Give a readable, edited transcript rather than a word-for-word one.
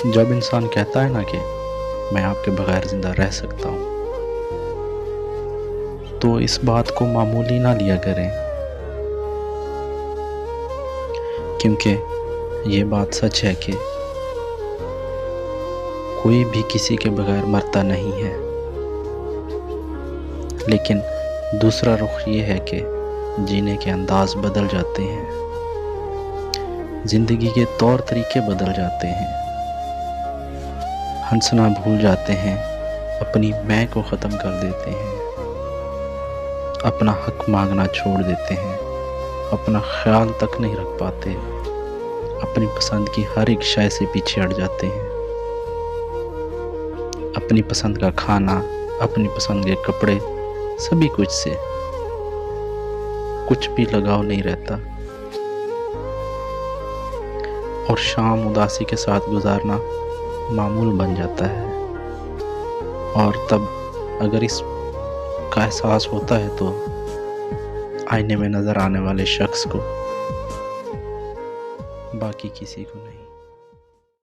जब इंसान कहता है ना कि मैं आपके बगैर ज़िंदा रह सकता हूँ, तो इस बात को मामूली ना लिया करें, क्योंकि ये बात सच है कि कोई भी किसी के बगैर मरता नहीं है। लेकिन दूसरा रुख ये है कि जीने के अंदाज बदल जाते हैं, ज़िंदगी के तौर तरीके बदल जाते हैं, हंसना भूल जाते हैं, अपनी मैं को ख़त्म कर देते हैं, अपना हक मांगना छोड़ देते हैं, अपना ख्याल तक नहीं रख पाते, अपनी पसंद की हर एक शय से पीछे हट जाते हैं, अपनी पसंद का खाना, अपनी पसंद के कपड़े, सभी कुछ से कुछ भी लगाव नहीं रहता, और शाम उदासी के साथ गुजारना मामूल बन जाता है। और तब अगर इस का एहसास होता है तो आईने में नज़र आने वाले शख्स को, बाकी किसी को नहीं।